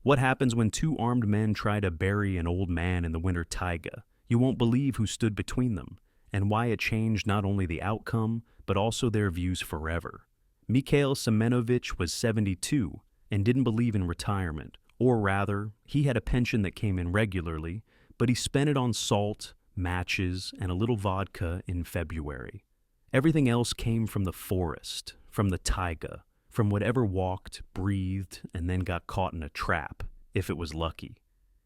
What happens when two armed men try to bury an old man in the winter taiga? You won't believe who stood between them, and why it changed not only the outcome, but also their views forever. Mikhail Semenovich was 72 and didn't believe in retirement, or rather, he had a pension that came in regularly, but he spent it on salt, matches, and a little vodka in February. Everything else came from the forest, from the taiga, from whatever walked, breathed, and then got caught in a trap, if it was lucky.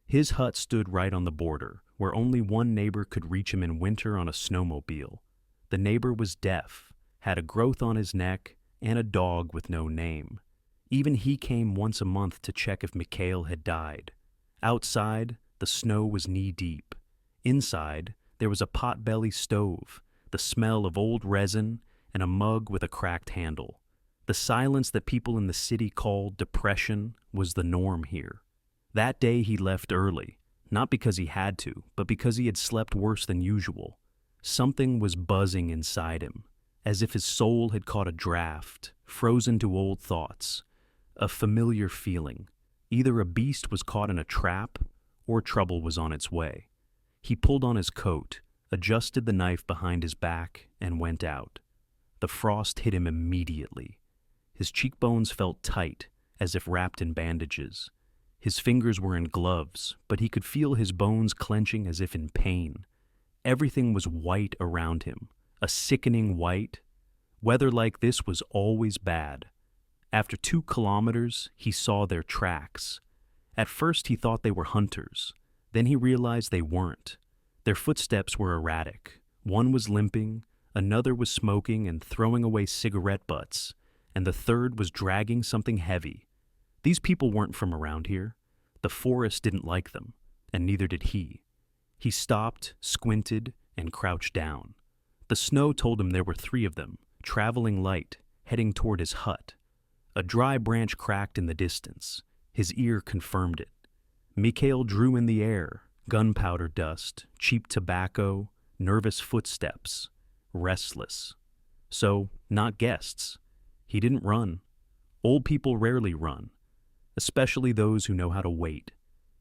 His hut stood right on the border, where only one neighbor could reach him in winter on a snowmobile. The neighbor was deaf, had a growth on his neck, and a dog with no name. Even he came once a month to check if Mikhail had died. Outside, the snow was knee-deep. Inside, there was a pot-belly stove, the smell of old resin, and a mug with a cracked handle. The silence that people in the city called depression was the norm here. That day he left early, not because he had to, but because he had slept worse than usual. Something was buzzing inside him, as if his soul had caught a draft, frozen to old thoughts. A familiar feeling. Either a beast was caught in a trap, or trouble was on its way. He pulled on his coat, adjusted the knife behind his back, and went out. The frost hit him immediately. His cheekbones felt tight, as if wrapped in bandages. His fingers were in gloves, but he could feel his bones clenching as if in pain. Everything was white around him, a sickening white. Weather like this was always bad. After 2 kilometers, he saw their tracks. At first he thought they were hunters. Then he realized they weren't. Their footsteps were erratic. One was limping, another was smoking and throwing away cigarette butts, and the third was dragging something heavy. These people weren't from around here. The forest didn't like them, and neither did he. He stopped, squinted, and crouched down. The snow told him there were 3 of them, traveling light, heading toward his hut. A dry branch cracked in the distance. His ear confirmed it. Mikhail drew in the air, gunpowder dust, cheap tobacco, nervous footsteps, restless. So, not guests. He didn't run. Old people rarely run, especially those who know how to wait.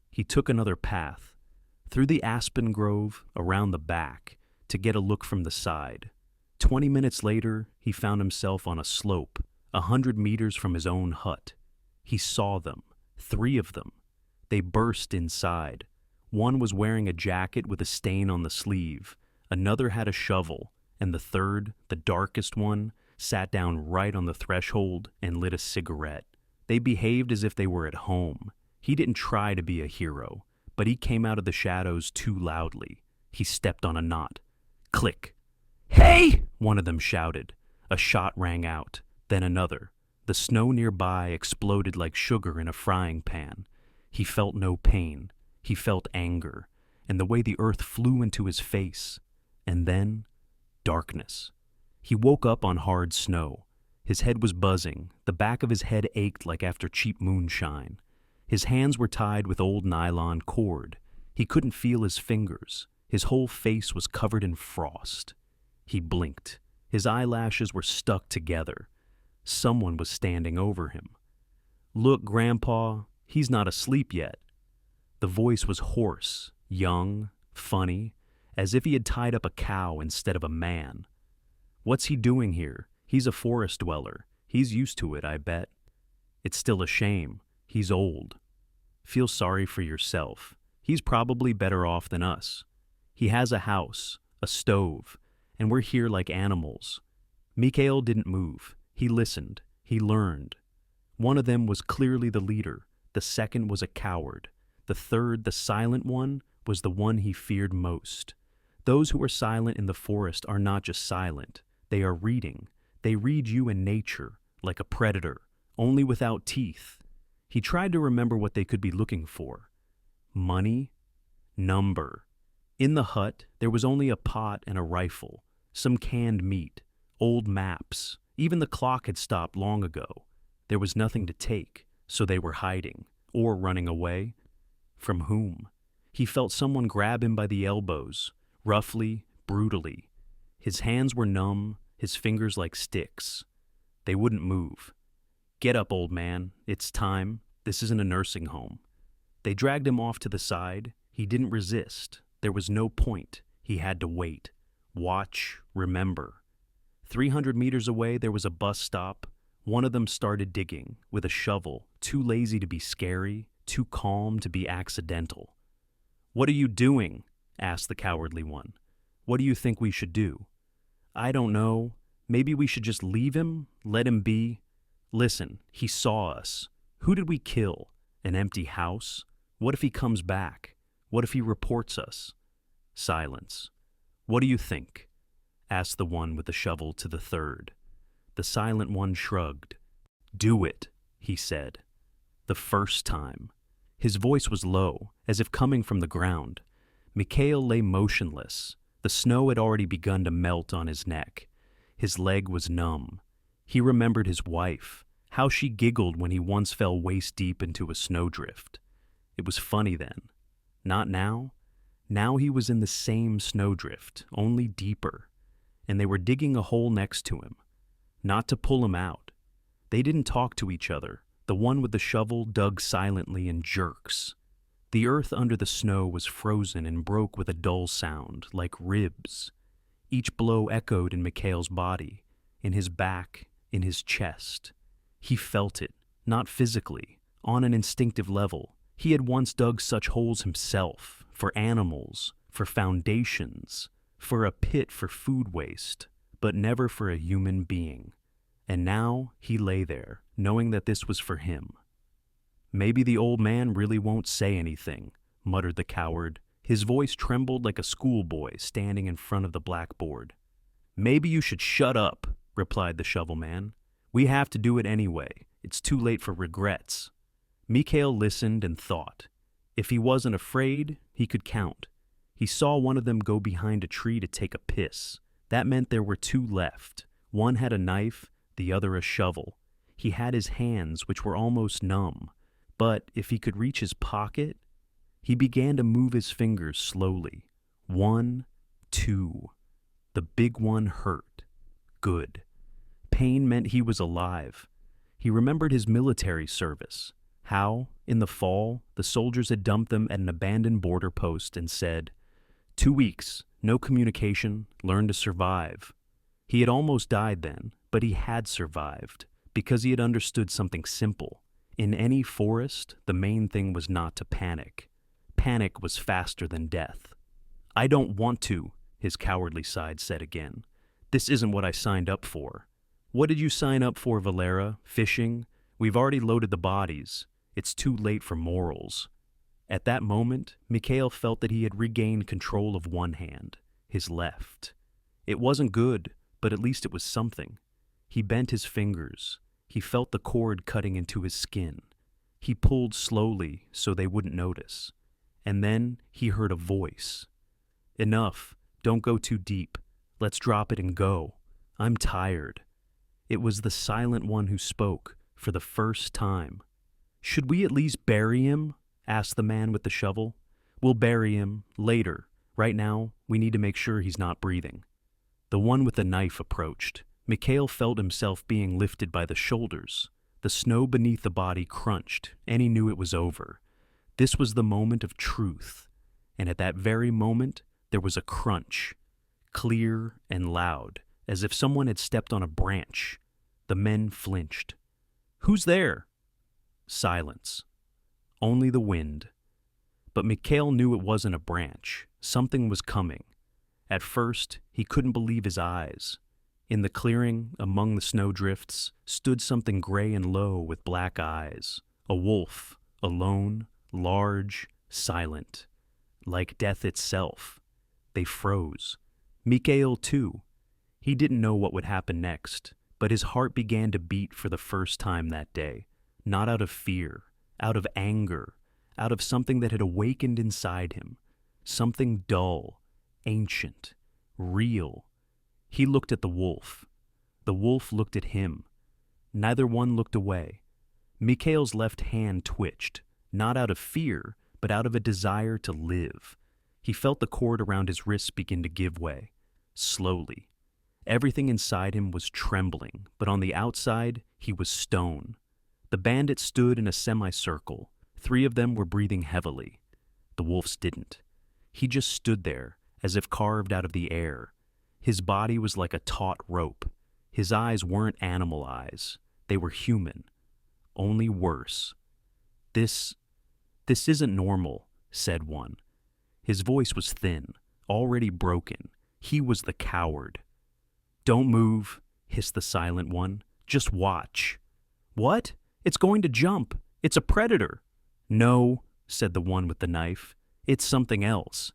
He took another path, through the aspen grove, around the back, to get a look from the side. 20 minutes later, he found himself on a slope, 100 meters from his own hut. He saw them, 3 of them. They burst inside. One was wearing a jacket with a stain on the sleeve, another had a shovel, and the third, the darkest one, sat down right on the threshold and lit a cigarette. They behaved as if they were at home. He didn't try to be a hero, but he came out of the shadows too loudly. He stepped on a knot. Click. "Hey!" one of them shouted. A shot rang out, then another. The snow nearby exploded like sugar in a frying pan. He felt no pain. He felt anger, and the way the earth flew into his face. And then, darkness. He woke up on hard snow. His head was buzzing. The back of his head ached like after cheap moonshine. His hands were tied with old nylon cord. He couldn't feel his fingers. His whole face was covered in frost. He blinked. His eyelashes were stuck together. Someone was standing over him. "Look, Grandpa, he's not asleep yet." The voice was hoarse, young, funny, as if he had tied up a cow instead of a man. "What's he doing here? He's a forest dweller. He's used to it, I bet. It's still a shame. He's old. Feel sorry for yourself. He's probably better off than us. He has a house, a stove, and we're here like animals." Mikhail didn't move. He listened. He learned. One of them was clearly the leader. The second was a coward. The third, the silent one, was the one he feared most. Those who are silent in the forest are not just silent. They are reading. They read you in nature, like a predator, only without teeth. He tried to remember what they could be looking for. Money? Number. In the hut, there was only a pot and a rifle, some canned meat, old maps. Even the clock had stopped long ago. There was nothing to take, so they were hiding, or running away. From whom? He felt someone grab him by the elbows, roughly, brutally. His hands were numb, his fingers like sticks. They wouldn't move. "Get up, old man. It's time. This isn't a nursing home." They dragged him off to the side. He didn't resist. There was no point. He had to wait. Watch, remember. 300 meters away, there was a bus stop. One of them started digging with a shovel, too lazy to be scary, too calm to be accidental. "What are you doing?" asked the cowardly one. "What do you think we should do?" "I don't know. Maybe we should just leave him, let him be." "Listen, he saw us. Who did we kill? An empty house? What if he comes back? What if he reports us?" Silence. "What do you think?" asked the one with the shovel to the third. The silent one shrugged. "Do it," he said. The first time. His voice was low, as if coming from the ground. Mikhail lay motionless. The snow had already begun to melt on his neck. His leg was numb. He remembered his wife, how she giggled when he once fell waist-deep into a snowdrift. It was funny then. Not now. Now he was in the same snowdrift, only deeper, and they were digging a hole next to him. Not to pull him out. They didn't talk to each other. The one with the shovel dug silently in jerks. The earth under the snow was frozen and broke with a dull sound, like ribs. Each blow echoed in Mikhail's body, in his back, in his chest. He felt it, not physically, on an instinctive level. He had once dug such holes himself, for animals, for foundations, for a pit for food waste, but never for a human being. And now he lay there, knowing that this was for him. "Maybe the old man really won't say anything," muttered the coward. His voice trembled like a schoolboy standing in front of the blackboard. "Maybe you should shut up," replied the shovel man. "We have to do it anyway. It's too late for regrets." Mikhail listened and thought. If he wasn't afraid, he could count. He saw one of them go behind a tree to take a piss. That meant there were two left. One had a knife, the other a shovel. He had his hands, which were almost numb. But if he could reach his pocket, he began to move his fingers slowly. 1, 2. The big one hurt. Good. Pain meant he was alive. He remembered his military service. How, in the fall, the soldiers had dumped them at an abandoned border post and said, 2 weeks, no communication, learn to survive. He had almost died then, but he had survived, because he had understood something simple. In any forest, the main thing was not to panic. Panic was faster than death. "I don't want to," his cowardly side said again. "This isn't what I signed up for." "What did you sign up for, Valera? Fishing? We've already loaded the bodies. It's too late for morals." At that moment, Mikhail felt that he had regained control of one hand, his left. It wasn't good, but at least it was something. He bent his fingers. He felt the cord cutting into his skin. He pulled slowly so they wouldn't notice. And then he heard a voice. "Enough. Don't go too deep. Let's drop it and go. I'm tired." It was the silent one who spoke, for the first time. "Should we at least bury him?" asked the man with the shovel. "We'll bury him later. Right now, we need to make sure he's not breathing." The one with the knife approached. Mikhail felt himself being lifted by the shoulders. The snow beneath the body crunched, and he knew it was over. This was the moment of truth. And at that very moment, there was a crunch, clear and loud, as if someone had stepped on a branch. The men flinched. "Who's there?" Silence. Only the wind. But Mikhail knew it wasn't a branch. Something was coming. At first, he couldn't believe his eyes. In the clearing, among the snowdrifts, stood something gray and low with black eyes. A wolf, alone, large, silent. Like death itself. They froze. Mikhail, too. He didn't know what would happen next, but his heart began to beat for the first time that day. Not out of fear, out of anger, out of something that had awakened inside him. Something dull, ancient, real. He looked at the wolf. The wolf looked at him. Neither one looked away. Mikhail's left hand twitched, not out of fear, but out of a desire to live. He felt the cord around his wrists begin to give way, slowly. Everything inside him was trembling, but on the outside, he was stone. The bandits stood in a semicircle, 3 of them were breathing heavily. The wolf's didn't. He just stood there, as if carved out of the air. His body was like a taut rope. His eyes weren't animal eyes. They were human. Only worse. This isn't normal, said one. His voice was thin, already broken. He was the coward. Don't move, hissed the silent one. Just watch. What? It's going to jump. It's a predator. No, said the one with the knife. It's something else.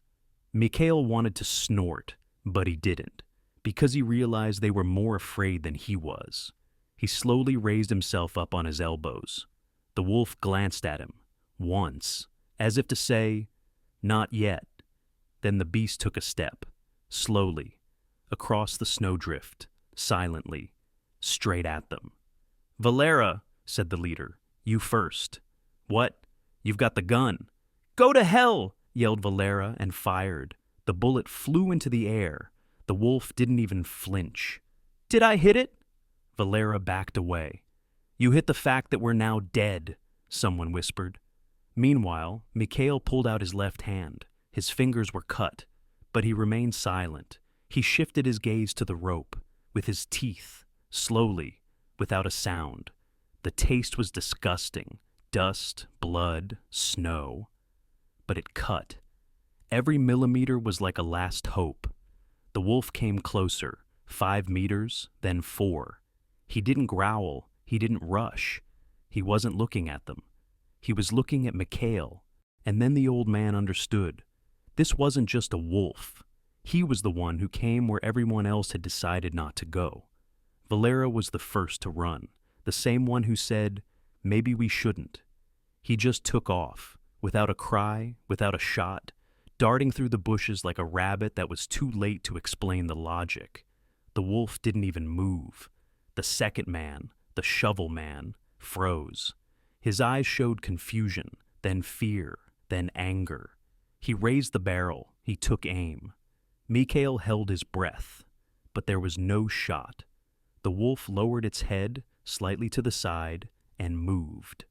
Mikhail wanted to snort, but he didn't, because he realized they were more afraid than he was. He slowly raised himself up on his elbows. The wolf glanced at him, once, as if to say, not yet. Then the beast took a step, slowly, across the snowdrift, silently, straight at them. Valera, said the leader, you first. What? You've got the gun. Go to hell, yelled Valera and fired. The bullet flew into the air. The wolf didn't even flinch. Did I hit it? Valera backed away. You hit the fact that we're now dead, someone whispered. Meanwhile, Mikhail pulled out his left hand. His fingers were cut, but he remained silent. He shifted his gaze to the rope, with his teeth, slowly, without a sound. The taste was disgusting. Dust, blood, snow. But it cut. Every millimeter was like a last hope. The wolf came closer, 5 meters, then 4. He didn't growl. He didn't rush. He wasn't looking at them. He was looking at Mikhail, and then the old man understood. This wasn't just a wolf. He was the one who came where everyone else had decided not to go. Valera was the first to run, the same one who said, maybe we shouldn't. He just took off, without a cry, without a shot, darting through the bushes like a rabbit that was too late to explain the logic. The wolf didn't even move. The second man, the shovel man, froze. His eyes showed confusion, then fear, then anger. He raised the barrel. He took aim. Mikhail held his breath, but there was no shot. The wolf lowered its head slightly to the side and moved.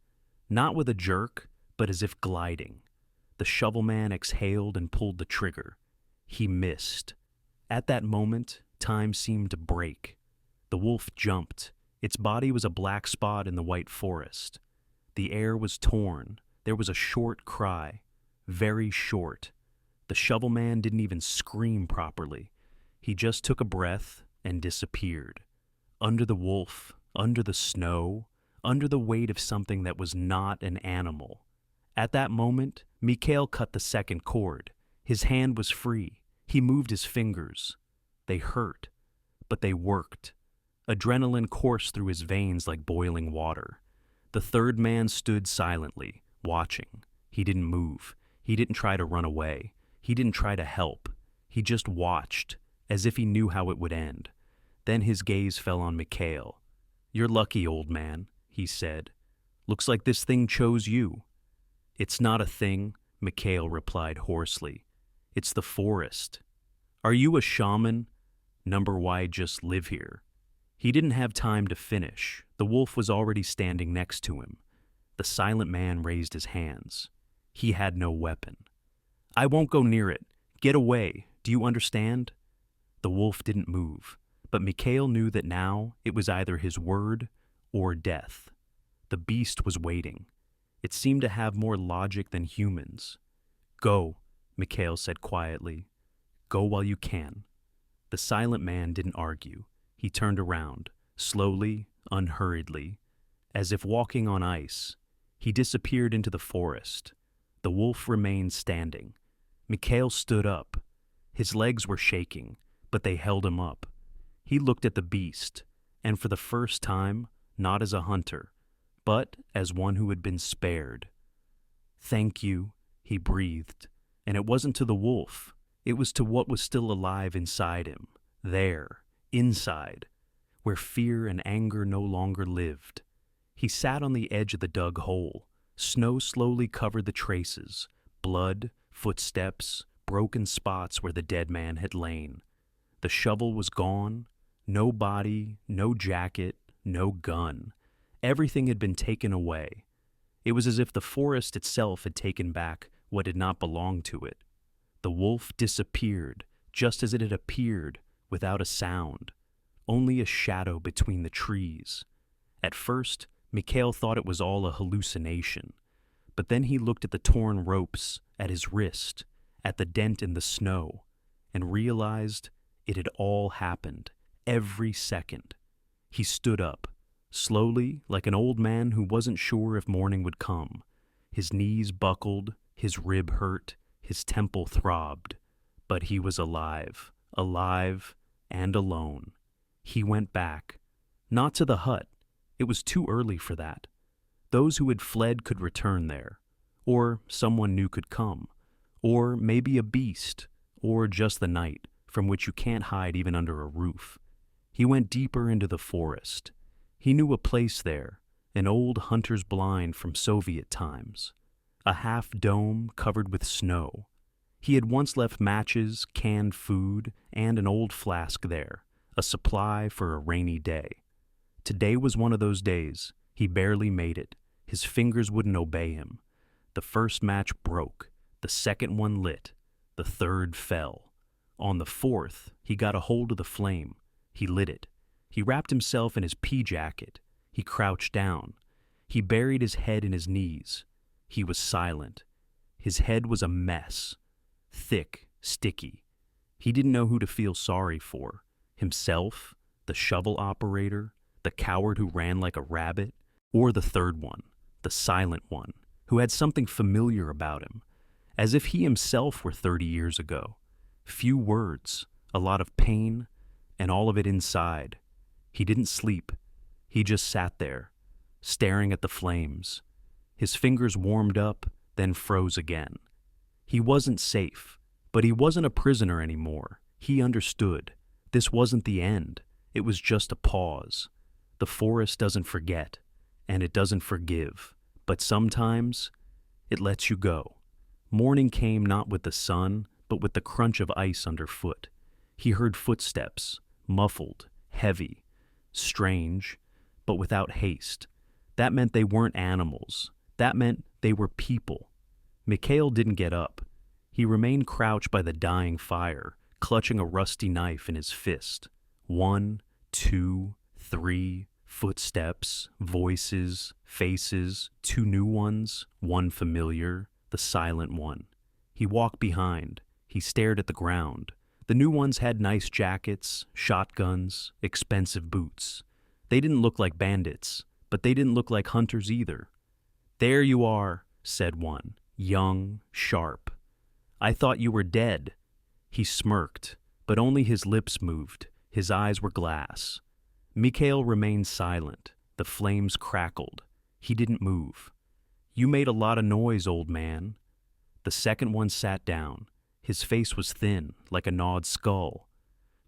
Not with a jerk, but as if gliding. The shovel man exhaled and pulled the trigger. He missed. At that moment, time seemed to break. The wolf jumped. Its body was a black spot in the white forest. The air was torn. There was a short cry. Very short. The shovel man didn't even scream properly. He just took a breath and disappeared. Under the wolf, under the snow, under the weight of something that was not an animal. At that moment, Mikhail cut the second cord. His hand was free. He moved his fingers. They hurt, but they worked. Adrenaline coursed through his veins like boiling water. The third man stood silently, watching. He didn't move. He didn't try to run away. He didn't try to help. He just watched, as if he knew how it would end. Then his gaze fell on Mikhail. You're lucky, old man, he said. Looks like this thing chose you. It's not a thing, Mikhail replied hoarsely. It's the forest. Are you a shaman? Number Y just live here. He didn't have time to finish. The wolf was already standing next to him. The silent man raised his hands. He had no weapon. I won't go near it. Get away. Do you understand? The wolf didn't move, but Mikhail knew that now it was either his word or death. The beast was waiting. It seemed to have more logic than humans. Go, Mikhail said quietly. Go while you can. The silent man didn't argue. He turned around, slowly, unhurriedly, as if walking on ice. He disappeared into the forest. The wolf remained standing. Mikhail stood up. His legs were shaking, but they held him up. He looked at the beast, and for the first time, not as a hunter, but as one who had been spared. Thank you, he breathed, and it wasn't to the wolf. It was to what was still alive inside him, there, inside, where fear and anger no longer lived. He sat on the edge of the dug hole. Snow slowly covered the traces, blood, footsteps, broken spots where the dead man had lain. The shovel was gone. No body, no jacket, no gun. Everything had been taken away. It was as if the forest itself had taken back what did not belong to it. The wolf disappeared, just as it had appeared, without a sound, only a shadow between the trees. At first, Mikhail thought it was all a hallucination, but then he looked at the torn ropes at his wrist, at the dent in the snow, and realized it had all happened, every second. He stood up, slowly, like an old man who wasn't sure if morning would come. His knees buckled, his rib hurt, his temple throbbed. But he was alive, alive and alone. He went back, not to the hut. It was too early for that. Those who had fled could return there, or someone new could come, or maybe a beast, or just the night, from which you can't hide even under a roof. He went deeper into the forest. He knew a place there, an old hunter's blind from Soviet times, a half-dome covered with snow. He had once left matches, canned food, and an old flask there, a supply for a rainy day. Today was one of those days. He barely made it. His fingers wouldn't obey him. The first match broke, the second one lit, the third fell. On the fourth, he got a hold of the flame. He lit it. He wrapped himself in his pea jacket. He crouched down. He buried his head in his knees. He was silent. His head was a mess. Thick, sticky. He didn't know who to feel sorry for. Himself, the shovel operator, the coward who ran like a rabbit, or the third one, the silent one, who had something familiar about him, as if he himself were 30 years ago. Few words, a lot of pain, and all of it inside. He didn't sleep. He just sat there, staring at the flames. His fingers warmed up, then froze again. He wasn't safe, but he wasn't a prisoner anymore. He understood. This wasn't the end. It was just a pause. The forest doesn't forget, and it doesn't forgive, but sometimes it lets you go. Morning came not with the sun, but with the crunch of ice underfoot. He heard footsteps, muffled, heavy, strange, but without haste. That meant they weren't animals. That meant they were people. Mikhail didn't get up. He remained crouched by the dying fire, clutching a rusty knife in his fist. 1, 2, 3, footsteps, voices, faces, 2 new ones, 1 familiar, the silent one. He walked behind. He stared at the ground. The new ones had nice jackets, shotguns, expensive boots. They didn't look like bandits, but they didn't look like hunters either. "There you are," said one, young, sharp. "I thought you were dead." He smirked, but only his lips moved. His eyes were glass. Mikhail remained silent. The flames crackled. He didn't move. "You made a lot of noise, old man." The second one sat down. His face was thin, like a gnawed skull.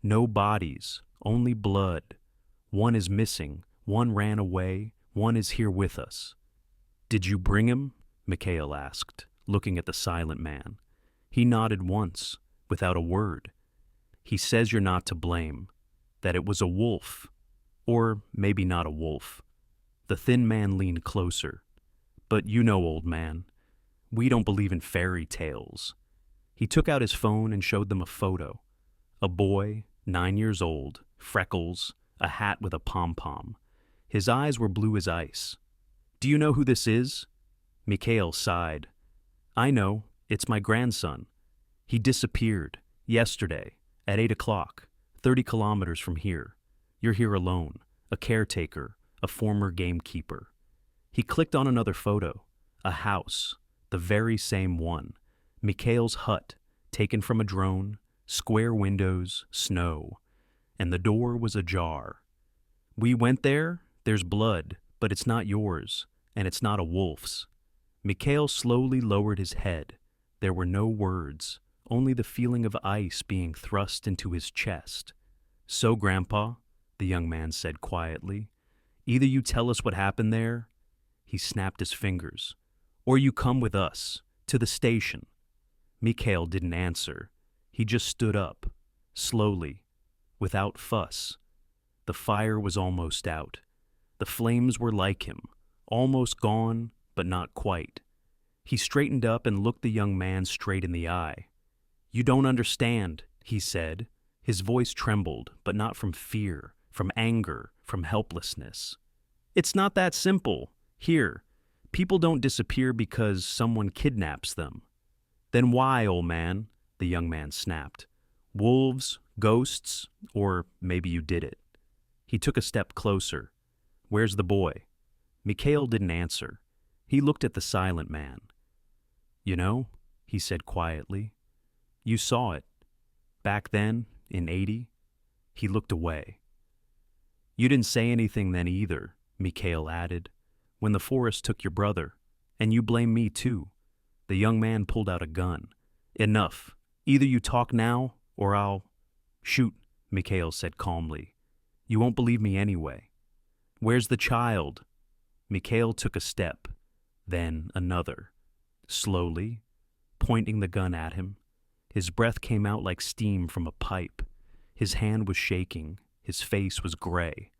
"No bodies, only blood. 1 is missing, 1 ran away, 1 is here with us." "Did you bring him?" Mikhail asked, looking at the silent man. He nodded once, without a word. "He says you're not to blame, that it was a wolf. Or maybe not a wolf." The thin man leaned closer. "But you know, old man, we don't believe in fairy tales." He took out his phone and showed them a photo. A boy, 9 years old, freckles, a hat with a pom-pom. His eyes were blue as ice. "Do you know who this is?" Mikhail sighed. "I know, it's my grandson. He disappeared, yesterday, at 8 o'clock, 30 kilometers from here. You're here alone, a caretaker, a former gamekeeper." He clicked on another photo, a house, the very same one. Mikhail's hut, taken from a drone, square windows, snow, and the door was ajar. "We went there, there's blood, but it's not yours, and it's not a wolf's." Mikhail slowly lowered his head. There were no words, only the feeling of ice being thrust into his chest. "So, Grandpa," the young man said quietly, "either you tell us what happened there," he snapped his fingers, "or you come with us, to the station." Mikhail didn't answer. He just stood up, slowly, without fuss. The fire was almost out. The flames were like him, almost gone, but not quite. He straightened up and looked the young man straight in the eye. "You don't understand," he said. His voice trembled, but not from fear, from anger, from helplessness. "It's not that simple. Here, people don't disappear because someone kidnaps them." "Then why, old man?" the young man snapped. "Wolves, ghosts, or maybe you did it." He took a step closer. "Where's the boy?" Mikhail didn't answer. He looked at the silent man. "You know," he said quietly, "you saw it. Back then, in '80. He looked away. "You didn't say anything then either," Mikhail added, "when the forest took your brother. And you blame me too." The young man pulled out a gun. "Enough. Either you talk now, or I'll—" "Shoot," Mikhail said calmly. "You won't believe me anyway." "Where's the child?" Mikhail took a step, then another. Slowly, pointing the gun at him. His breath came out like steam from a pipe. His hand was shaking. His face was gray.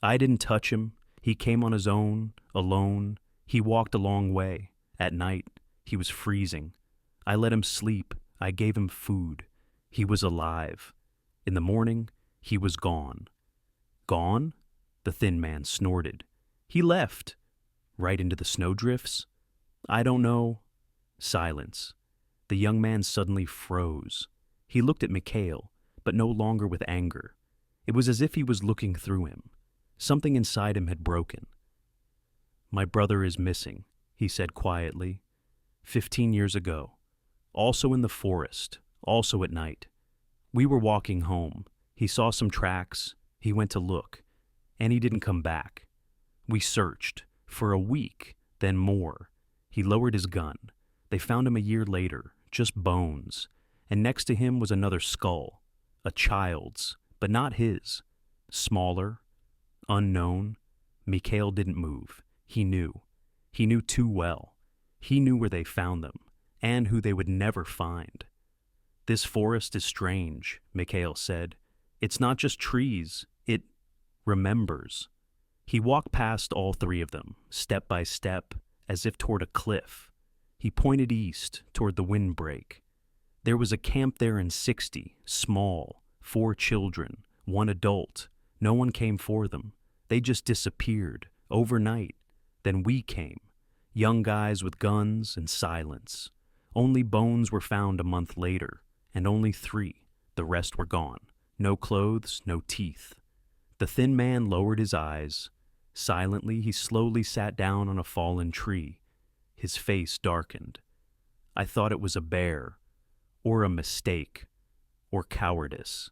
"I didn't touch him. He came on his own, alone. He walked a long way. At night, he was freezing. I let him sleep. I gave him food. He was alive. In the morning, he was gone." "Gone?" The thin man snorted. "He left." "Right into the snowdrifts?" "I don't know." Silence. The young man suddenly froze. He looked at Mikhail, but no longer with anger. It was as if he was looking through him. Something inside him had broken. "My brother is missing," he said quietly. 15 years ago. Also in the forest, also at night. We were walking home. He saw some tracks. He went to look. And he didn't come back. We searched. For a week, then more. He lowered his gun. They found him a year later, just bones. And next to him was another skull. A child's, but not his. Smaller. Unknown. Mikhail didn't move. He knew. He knew too well. He knew where they found them, and who they would never find. "This forest is strange," Mikhail said. "It's not just trees. It remembers." He walked past all three of them, step by step, as if toward a cliff. He pointed east, toward the windbreak. There was a camp there in '60, small, 4 children, 1 adult. No one came for them. They just disappeared, overnight. Then we came, young guys with guns and silence. Only bones were found a month later, and only 3. The rest were gone. No clothes, no teeth. The thin man lowered his eyes. Silently, he slowly sat down on a fallen tree. His face darkened. "I thought it was a bear, or a mistake, or cowardice.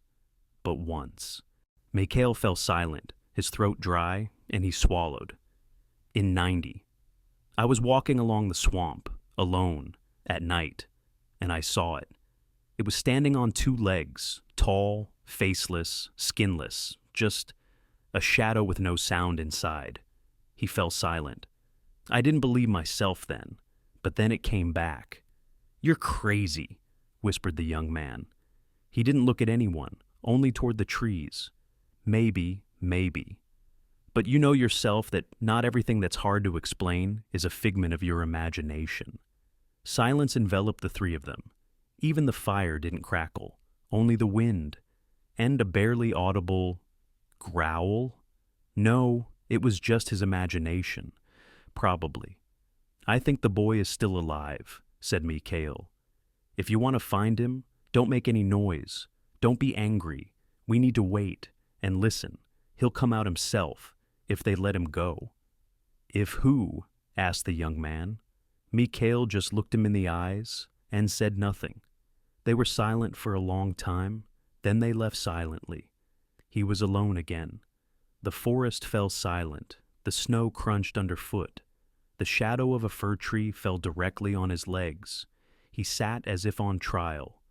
But once." Mikhail fell silent, his throat dry, and he swallowed. "In '90. I was walking along the swamp, alone, at night, and I saw it. It was standing on 2 legs, tall, faceless, skinless, just a shadow with no sound inside." He fell silent. "I didn't believe myself then, but then it came back." "You're crazy," whispered the young man. He didn't look at anyone, only toward the trees. "Maybe. But you know yourself that not everything that's hard to explain is a figment of your imagination." Silence enveloped the 3 of them. Even the fire didn't crackle, only the wind, and a barely audible growl. No, it was just his imagination. Probably. "I think the boy is still alive," said Mikhail. "If you want to find him, don't make any noise. Don't be angry. We need to wait and listen. He'll come out himself, if they let him go." "If who?" asked the young man. Mikhail just looked him in the eyes and said nothing. They were silent for a long time, then they left silently. He was alone again. The forest fell silent. The snow crunched underfoot. The shadow of a fir tree fell directly on his legs. He sat as if on trial,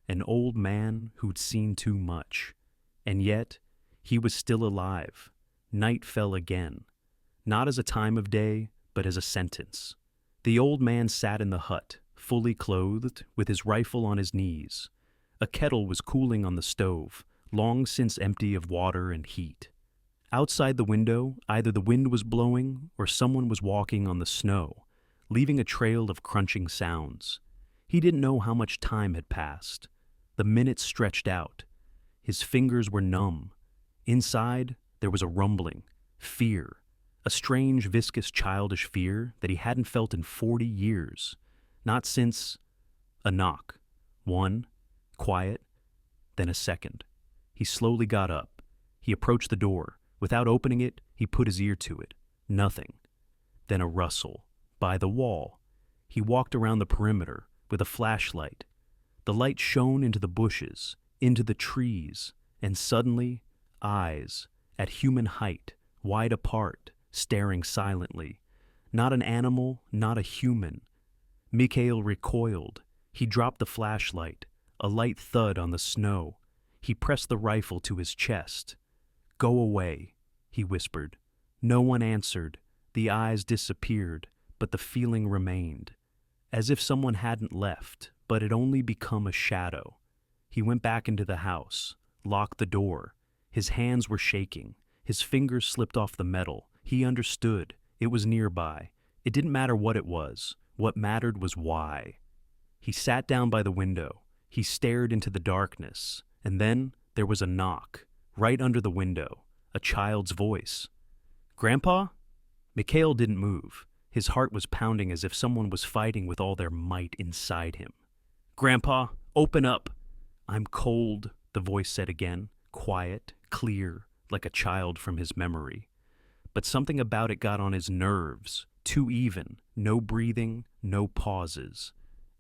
an old man who'd seen too much. And yet, he was still alive. Night fell again, not as a time of day, but as a sentence. The old man sat in the hut, fully clothed, with his rifle on his knees. A kettle was cooling on the stove, long since empty of water and heat. Outside the window, either the wind was blowing or someone was walking on the snow, leaving a trail of crunching sounds. He didn't know how much time had passed. The minutes stretched out. His fingers were numb. Inside, there was a rumbling, fear, a strange, viscous, childish fear that he hadn't felt in 40 years. Not since a knock. One, quiet, then a second. He slowly got up. He approached the door. Without opening it, he put his ear to it. Nothing. Then a rustle. By the wall. He walked around the perimeter with a flashlight. The light shone into the bushes, into the trees, and suddenly, eyes, at human height, wide apart, staring silently. Not an animal, not a human. Mikhail recoiled. He dropped the flashlight. A light thud on the snow. He pressed the rifle to his chest. "Go away," he whispered. No one answered. The eyes disappeared, but the feeling remained. As if someone hadn't left, but had only become a shadow. He went back into the house, locked the door. His hands were shaking. His fingers slipped off the metal. He understood. It was nearby. It didn't matter what it was. What mattered was why. He sat down by the window. He stared into the darkness. And then there was a knock. Right under the window. A child's voice. "Grandpa?" Mikhail didn't move. His heart was pounding as if someone was fighting with all their might inside him. "Grandpa, open up." "I'm cold," the voice said again, quiet, clear, like a child from his memory. But something about it got on his nerves, too even, no breathing, no pauses,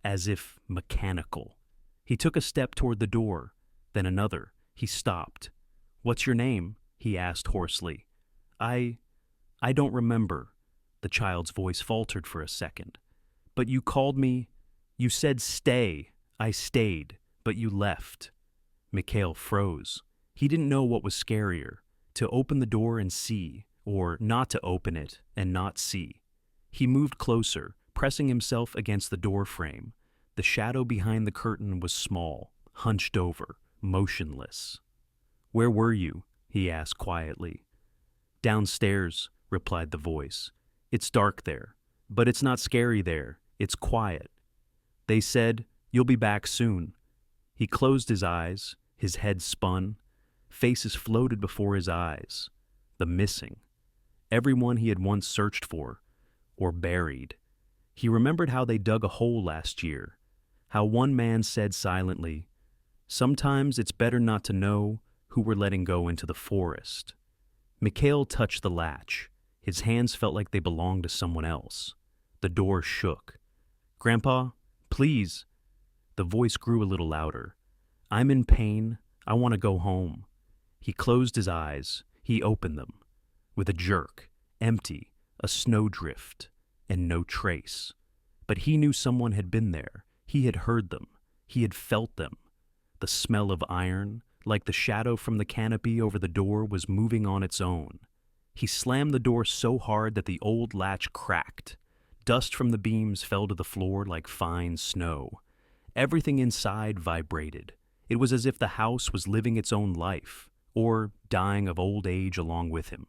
as if mechanical. He took a step toward the door, then another. He stopped. "What's your name?" he asked hoarsely. I don't remember." The child's voice faltered for a second. "But you called me. You said stay. I stayed, but you left." Mikhail froze. He didn't know what was scarier, to open the door and see, or not to open it and not see. He moved closer, pressing himself against the door frame. The shadow behind the curtain was small, hunched over, motionless. "Where were you?" he asked quietly. "Downstairs," replied the voice. "It's dark there, but it's not scary there. It's quiet. They said, you'll be back soon." He closed his eyes, his head spun. Faces floated before his eyes. The missing. Everyone he had once searched for, or buried. He remembered how they dug a hole last year. How one man said silently, "Sometimes it's better not to know who we're letting go into the forest." Mikhail touched the latch. His hands felt like they belonged to someone else. The door shook. "Grandpa, please." The voice grew a little louder. "I'm in pain. I want to go home." He closed his eyes. He opened them. With a jerk, empty, a snowdrift, and no trace. But he knew someone had been there. He had heard them. He had felt them. The smell of iron, like the shadow from the canopy over the door, was moving on its own. He slammed the door so hard that the old latch cracked. Dust from the beams fell to the floor like fine snow. Everything inside vibrated. It was as if the house was living its own life, or dying of old age along with him.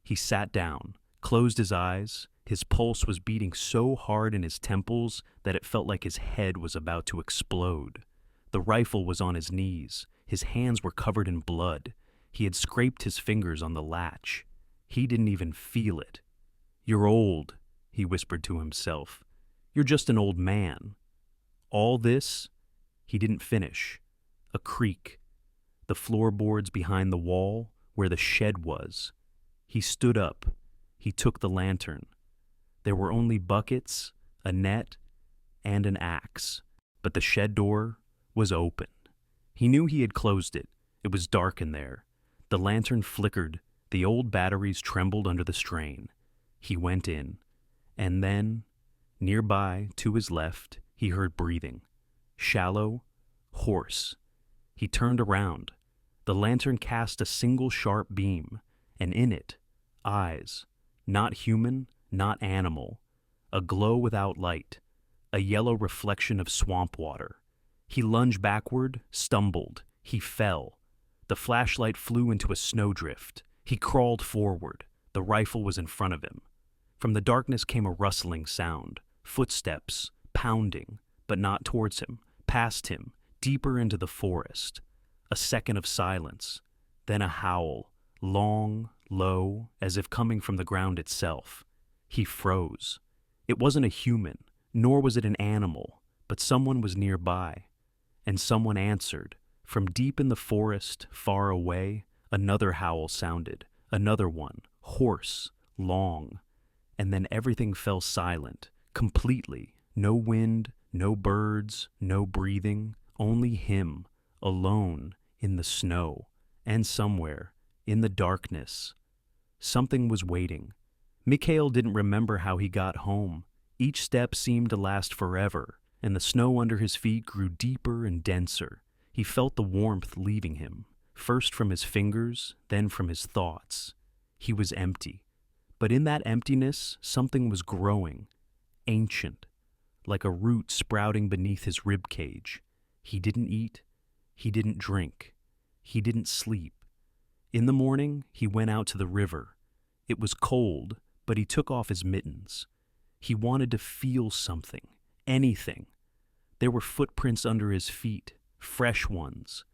He sat down, closed his eyes. His pulse was beating so hard in his temples that it felt like his head was about to explode. The rifle was on his knees. His hands were covered in blood. He had scraped his fingers on the latch. He didn't even feel it. "You're old," he whispered to himself. "You're just an old man." All this? He didn't finish. A creak. The floorboards behind the wall, where the shed was. He stood up. He took the lantern. There were only buckets, a net, and an axe. But the shed door was open. He knew he had closed it. It was dark in there. The lantern flickered. The old batteries trembled under the strain. He went in. And then, nearby, to his left, he heard breathing. Shallow, hoarse. He turned around. The lantern cast a single sharp beam, and in it, eyes. Not human, not animal. A glow without light. A yellow reflection of swamp water. He lunged backward, stumbled. He fell. The flashlight flew into a snowdrift. He crawled forward. The rifle was in front of him. From the darkness came a rustling sound, footsteps, pounding, but not towards him, past him, deeper into the forest. A second of silence, then a howl, long, low, as if coming from the ground itself. He froze. It wasn't a human, nor was it an animal, but someone was nearby. And someone answered. From deep in the forest, far away, another howl sounded, another one, hoarse, long. And then everything fell silent, completely. No wind, no birds, no breathing, only him, alone, in the snow, and somewhere, in the darkness. Something was waiting. Mikhail didn't remember how he got home. Each step seemed to last forever, and the snow under his feet grew deeper and denser. He felt the warmth leaving him, first from his fingers, then from his thoughts. He was empty. But in that emptiness, something was growing, ancient, like a root sprouting beneath his rib cage. He didn't eat. He didn't drink. He didn't sleep. In the morning, he went out to the river. It was cold, but he took off his mittens. He wanted to feel something, anything. There were footprints under his feet, fresh ones,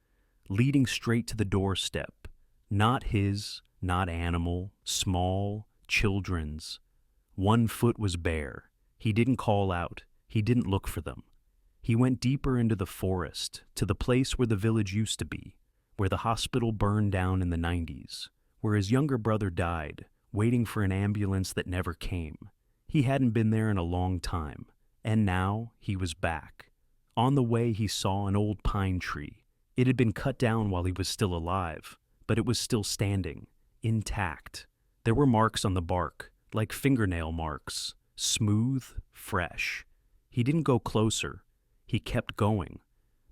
leading straight to the doorstep. Not his, not animal, small, children's. One foot was bare. He didn't call out. He didn't look for them. He went deeper into the forest, to the place where the village used to be, where the hospital burned down in the 90s, where his younger brother died, waiting for an ambulance that never came. He hadn't been there in a long time, and now he was back. On the way, he saw an old pine tree. It had been cut down while he was still alive, but it was still standing, intact. There were marks on the bark, like fingernail marks, smooth, fresh. He didn't go closer. He kept going.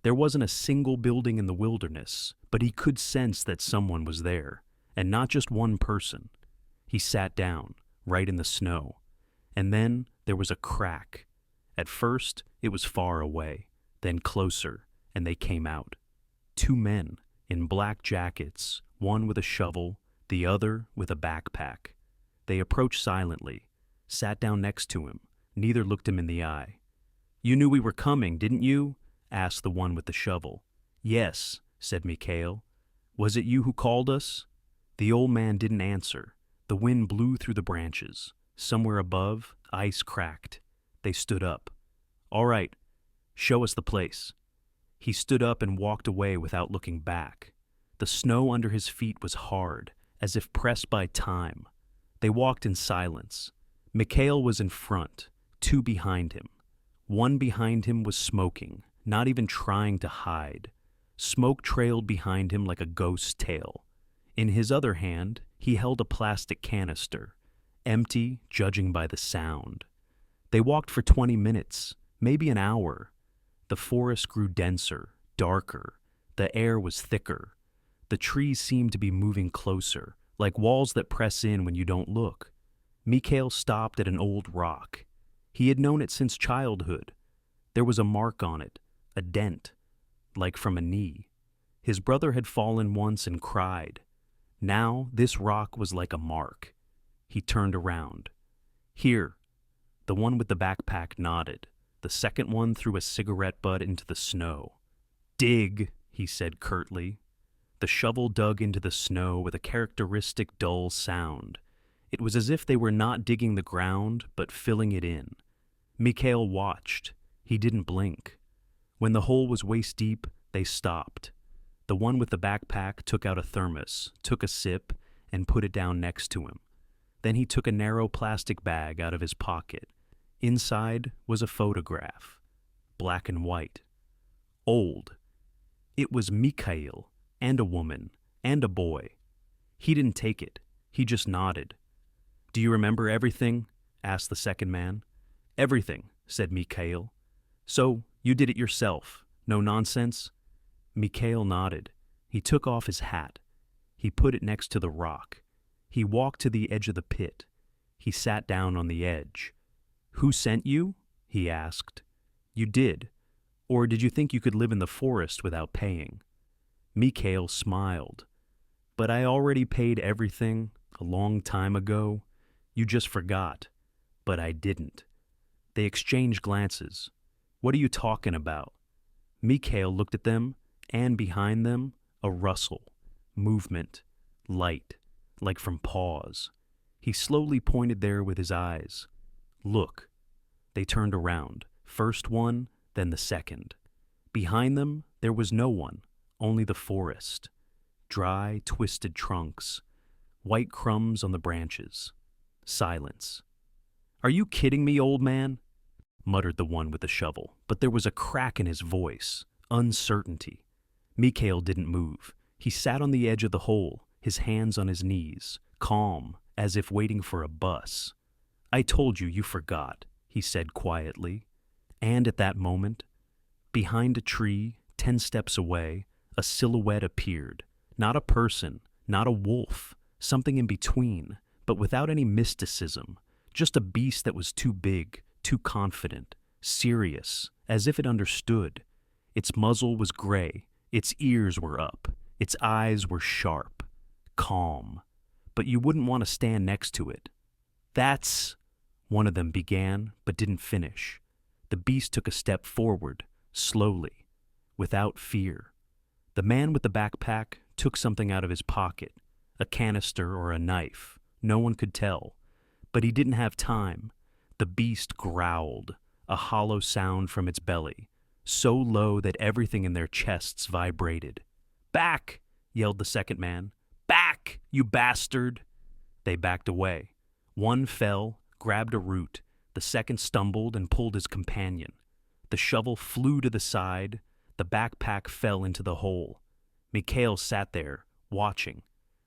There wasn't a single building in the wilderness, but he could sense that someone was there, and not just one person. He sat down, right in the snow. And then there was a crack. At first, it was far away, then closer, and they came out. Two men, in black jackets, one with a shovel, the other with a backpack. They approached silently, sat down next to him. Neither looked him in the eye. "You knew we were coming, didn't you?" asked the one with the shovel. "Yes," said Mikhail. "Was it you who called us?" The old man didn't answer. The wind blew through the branches. Somewhere above, ice cracked. They stood up. "All right, show us the place." He stood up and walked away without looking back. The snow under his feet was hard, as if pressed by time. They walked in silence. Mikhail was in front, two behind him. One behind him was smoking, not even trying to hide. Smoke trailed behind him like a ghost's tail. In his other hand, he held a plastic canister, empty, judging by the sound. They walked for 20 minutes, maybe an hour. The forest grew denser, darker. The air was thicker. The trees seemed to be moving closer, like walls that press in when you don't look. Mikhail stopped at an old rock. He had known it since childhood. There was a mark on it, a dent, like from a knee. His brother had fallen once and cried. Now this rock was like a mark. He turned around. "Here." The one with the backpack nodded. The second one threw a cigarette butt into the snow. "Dig," he said curtly. The shovel dug into the snow with a characteristic dull sound. It was as if they were not digging the ground, but filling it in. Mikhail watched. He didn't blink. When the hole was waist-deep, they stopped. The one with the backpack took out a thermos, took a sip, and put it down next to him. Then he took a narrow plastic bag out of his pocket. Inside was a photograph, black and white. Old. It was Mikhail, and a woman, and a boy. He didn't take it. He just nodded. "Do you remember everything?" asked the second man. "Everything," said Mikhail. "So, you did it yourself. No nonsense?" Mikhail nodded. He took off his hat. He put it next to the rock. He walked to the edge of the pit. He sat down on the edge. "Who sent you?" he asked. "You did. Or did you think you could live in the forest without paying?" Mikhail smiled. But I already paid everything a long time ago. You just forgot. But I didn't. They exchanged glances. What are you talking about? Mikhail looked at them, and behind them, a rustle, movement, light, like from paws. He slowly pointed there with his eyes. Look. They turned around, first one, then the second. Behind them, there was no one, only the forest. Dry, twisted trunks, white crumbs on the branches. Silence. Are you kidding me, old man? Muttered the one with the shovel, but there was a crack in his voice, uncertainty. Mikhail didn't move. He sat on the edge of the hole, his hands on his knees, calm, as if waiting for a bus. I told you forgot, he said quietly. And at that moment, behind a tree, 10 steps away, a silhouette appeared. Not a person, not a wolf, something in between, but without any mysticism. Just a beast that was too big, too confident, serious, as if it understood. Its muzzle was gray, its ears were up, its eyes were sharp, calm. But you wouldn't want to stand next to it. That's... One of them began, but didn't finish. The beast took a step forward, slowly, without fear. The man with the backpack took something out of his pocket, a canister or a knife. No one could tell. But he didn't have time. The beast growled, a hollow sound from its belly, so low that everything in their chests vibrated. Back! Yelled the second man. Back, you bastard! They backed away. One fell, grabbed a root. The second stumbled and pulled his companion. The shovel flew to the side. The backpack fell into the hole. Mikhail sat there, watching.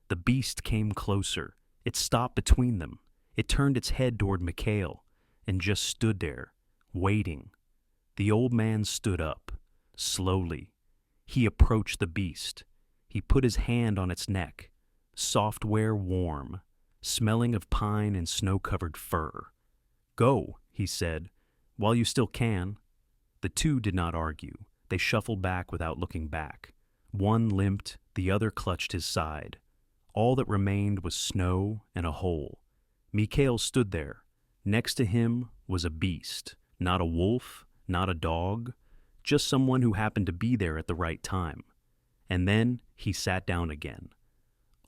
The beast came closer. It stopped between them. It turned its head toward Mikhail and just stood there, waiting. The old man stood up, slowly. He approached the beast. He put his hand on its neck, software warm, smelling of pine and snow-covered fur. Go, he said, while you still can. The two did not argue. They shuffled back without looking back. One limped, the other clutched his side. All that remained was snow and a hole. Mikhail stood there. Next to him was a beast, not a wolf, not a dog, just someone who happened to be there at the right time. And then he sat down again,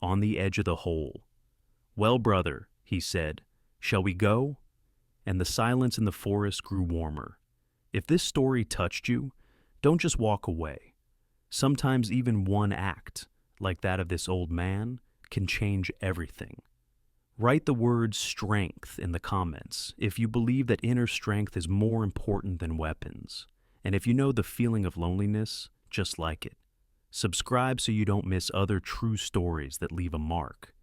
on the edge of the hole. Well, brother, he said, shall we go? And the silence in the forest grew warmer. If this story touched you, don't just walk away. Sometimes even one act, like that of this old man, can change everything. Write the word strength in the comments if you believe that inner strength is more important than weapons. And if you know the feeling of loneliness, just like it. Subscribe so you don't miss other true stories that leave a mark.